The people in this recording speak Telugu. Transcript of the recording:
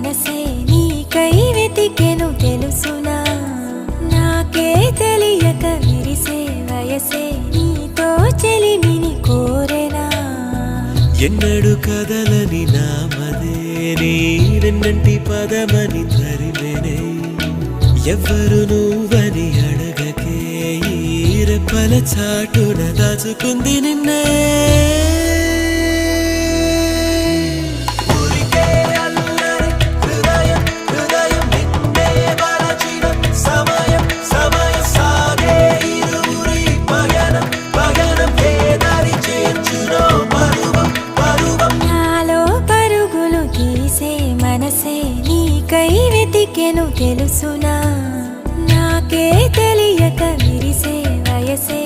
మనసే నీకై వెతికెను తెలుసునా నాకే తెలియక విరిసే వయసే నీతో చెలిమిని కోరెనా ఎన్నడు కదలని నామదే నీరెన్నంటి పదమని తరిమెనే ఎవ్వరు నువ్వని అడగకే ఈ రెప్పల చాటున దాచుకుంది నిన్నే మనసే నీకై వెతికెను తెలుసునా నాకే తెలియక విరిసే వయసే